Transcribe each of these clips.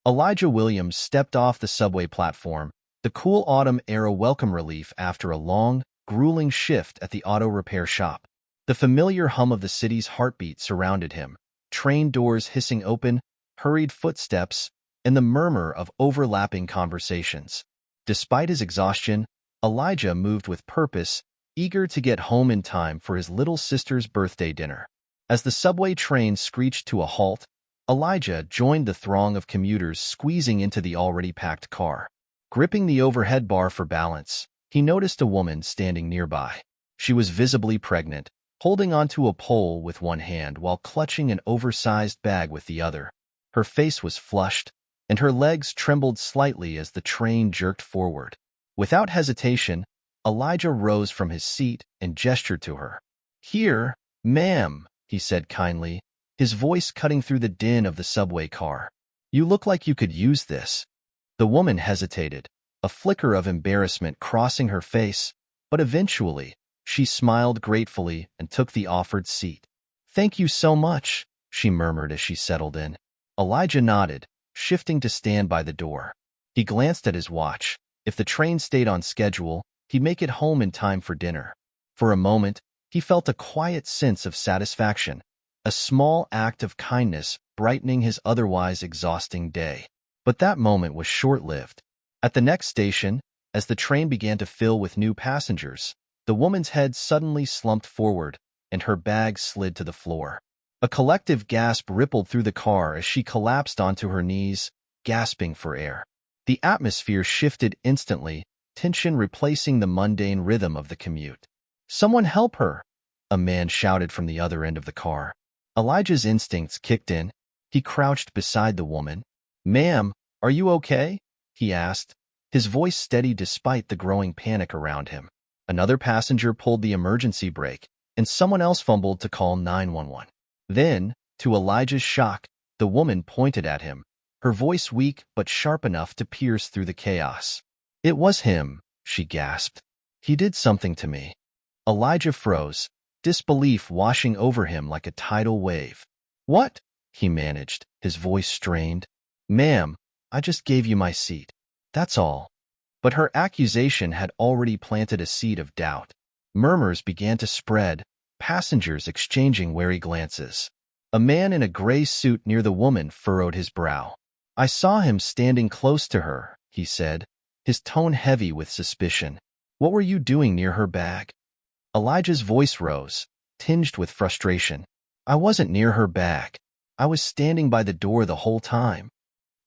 Elijah Williams stepped off the subway platform, the cool autumn air a welcome relief after a long, grueling shift at the auto repair shop. The familiar hum of the city's heartbeat surrounded him, train doors hissing open, hurried footsteps, and the murmur of overlapping conversations. Despite his exhaustion, Elijah moved with purpose, eager to get home in time for his little sister's birthday dinner. As the subway train screeched to a halt, Elijah joined the throng of commuters squeezing into the already packed car. Gripping the overhead bar for balance, he noticed a woman standing nearby. She was visibly pregnant, holding onto a pole with one hand while clutching an oversized bag with the other. Her face was flushed, and her legs trembled slightly as the train jerked forward. Without hesitation, Elijah rose from his seat and gestured to her. "Here, ma'am," he said kindly, his voice cutting through the din of the subway car. "You look like you could use this." The woman hesitated, a flicker of embarrassment crossing her face, but eventually, she smiled gratefully and took the offered seat. "Thank you so much," she murmured as she settled in. Elijah nodded, shifting to stand by the door. He glanced at his watch. If the train stayed on schedule, he'd make it home in time for dinner. For a moment, he felt a quiet sense of satisfaction, a small act of kindness brightening his otherwise exhausting day. But that moment was short-lived. At the next station, as the train began to fill with new passengers, the woman's head suddenly slumped forward, and her bag slid to the floor. A collective gasp rippled through the car as she collapsed onto her knees, gasping for air. The atmosphere shifted instantly, tension replacing the mundane rhythm of the commute. "Someone help her!" a man shouted from the other end of the car. Elijah's instincts kicked in. He crouched beside the woman. "Ma'am, are you okay?" he asked, his voice steady despite the growing panic around him. Another passenger pulled the emergency brake, and someone else fumbled to call 911. Then, to Elijah's shock, the woman pointed at him, her voice weak but sharp enough to pierce through the chaos. "It was him," she gasped. "He did something to me." Elijah froze, disbelief washing over him like a tidal wave. "What?" he managed, his voice strained. "Ma'am, I just gave you my seat. That's all." But her accusation had already planted a seed of doubt. Murmurs began to spread, passengers exchanging wary glances. A man in a gray suit near the woman furrowed his brow. "I saw him standing close to her," he said, his tone heavy with suspicion. "What were you doing near her bag?" Elijah's voice rose, tinged with frustration. "I wasn't near her bag. I was standing by the door the whole time."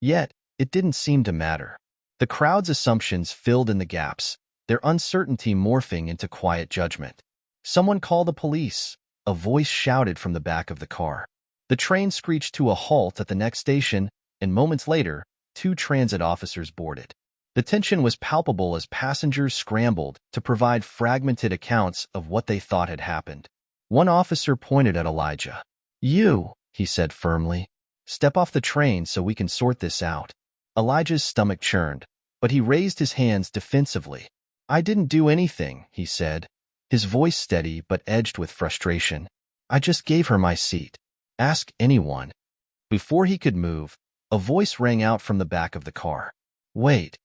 Yet, it didn't seem to matter. The crowd's assumptions filled in the gaps, their uncertainty morphing into quiet judgment. "Someone call the police," a voice shouted from the back of the car. The train screeched to a halt at the next station, and moments later, 2 transit officers boarded. The tension was palpable as passengers scrambled to provide fragmented accounts of what they thought had happened. One officer pointed at Elijah. "You," he said firmly, "step off the train so we can sort this out." Elijah's stomach churned, but he raised his hands defensively. "I didn't do anything," he said, his voice steady but edged with frustration. "I just gave her my seat. Ask anyone." Before he could move, a voice rang out from the back of the car. "Wait."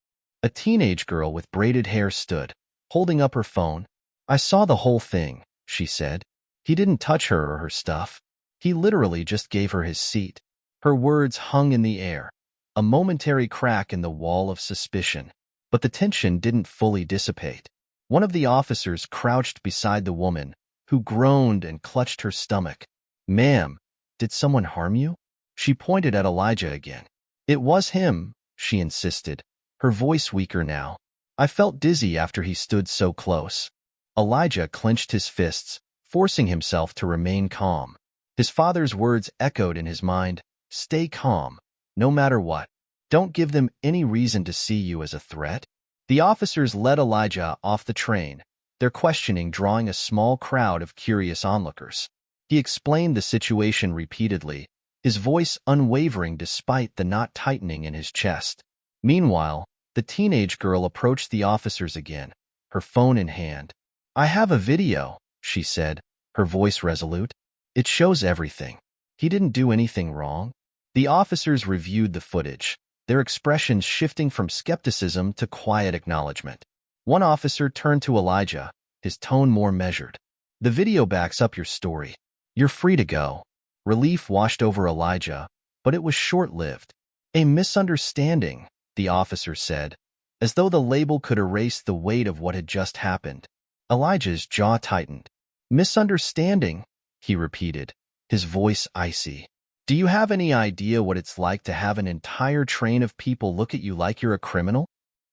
A teenage girl with braided hair stood, holding up her phone. "I saw the whole thing," she said. "He didn't touch her or her stuff. He literally just gave her his seat." Her words hung in the air, a momentary crack in the wall of suspicion. But the tension didn't fully dissipate. One of the officers crouched beside the woman, who groaned and clutched her stomach. "Ma'am, did someone harm you?" She pointed at Elijah again. "It was him," she insisted, her voice weaker now. "I felt dizzy after he stood so close." Elijah clenched his fists, forcing himself to remain calm. His father's words echoed in his mind. "Stay calm, no matter what. Don't give them any reason to see you as a threat." The officers led Elijah off the train, their questioning drawing a small crowd of curious onlookers. He explained the situation repeatedly, his voice unwavering despite the knot tightening in his chest. Meanwhile, the teenage girl approached the officers again, her phone in hand. "I have a video," she said, her voice resolute. "It shows everything. He didn't do anything wrong." The officers reviewed the footage, their expressions shifting from skepticism to quiet acknowledgement. One officer turned to Elijah, his tone more measured. "The video backs up your story. You're free to go." Relief washed over Elijah, but it was short-lived. "A misunderstanding," the officer said, as though the label could erase the weight of what had just happened. Elijah's jaw tightened. "Misunderstanding," he repeated, his voice icy. "Do you have any idea what it's like to have an entire train of people look at you like you're a criminal?"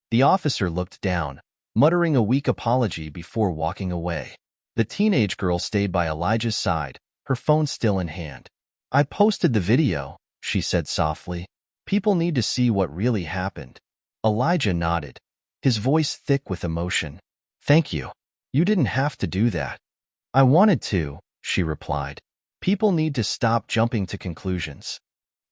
The officer looked down, muttering a weak apology before walking away. The teenage girl stayed by Elijah's side, her phone still in hand. "I posted the video," she said softly. "People need to see what really happened." Elijah nodded, his voice thick with emotion. "Thank you. You didn't have to do that." "I wanted to," she replied. "People need to stop jumping to conclusions."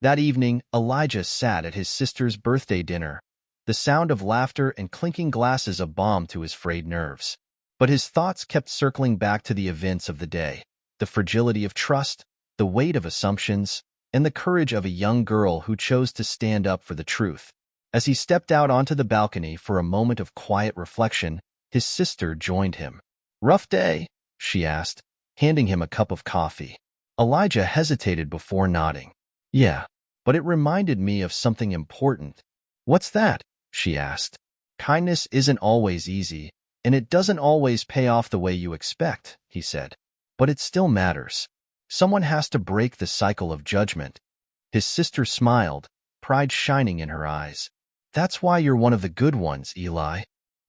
That evening, Elijah sat at his sister's birthday dinner, the sound of laughter and clinking glasses a balm to his frayed nerves. But his thoughts kept circling back to the events of the day, the fragility of trust, the weight of assumptions, and the courage of a young girl who chose to stand up for the truth. As he stepped out onto the balcony for a moment of quiet reflection, his sister joined him. "Rough day?" she asked, handing him a cup of coffee. Elijah hesitated before nodding. "Yeah, but it reminded me of something important." "What's that?" she asked. "Kindness isn't always easy, and it doesn't always pay off the way you expect," he said. "But it still matters. Someone has to break the cycle of judgment." His sister smiled, pride shining in her eyes. "That's why you're one of the good ones, Eli."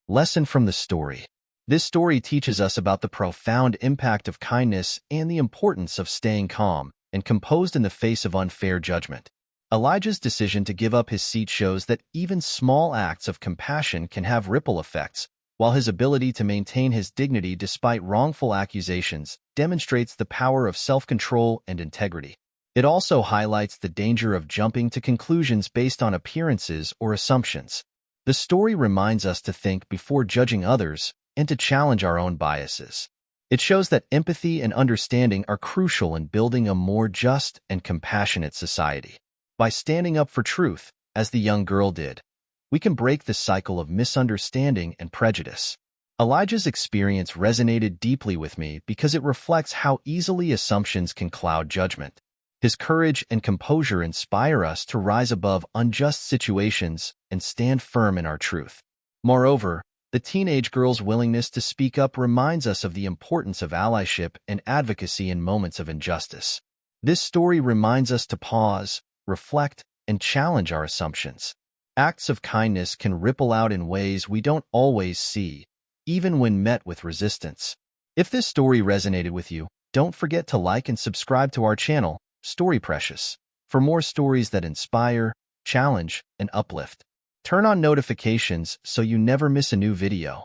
Lesson from the story. This story teaches us about the profound impact of kindness and the importance of staying calm and composed in the face of unfair judgment. Elijah's decision to give up his seat shows that even small acts of compassion can have ripple effects, while his ability to maintain his dignity despite wrongful accusations demonstrates the power of self-control and integrity. It also highlights the danger of jumping to conclusions based on appearances or assumptions. The story reminds us to think before judging others and to challenge our own biases. It shows that empathy and understanding are crucial in building a more just and compassionate society. By standing up for truth, as the young girl did, we can break the cycle of misunderstanding and prejudice. Elijah's experience resonated deeply with me because it reflects how easily assumptions can cloud judgment. His courage and composure inspire us to rise above unjust situations and stand firm in our truth. Moreover, the teenage girl's willingness to speak up reminds us of the importance of allyship and advocacy in moments of injustice. This story reminds us to pause, reflect, and challenge our assumptions. Acts of kindness can ripple out in ways we don't always see, even when met with resistance. If this story resonated with you, don't forget to like and subscribe to our channel, Story Precious, for more stories that inspire, challenge, and uplift. Turn on notifications so you never miss a new video.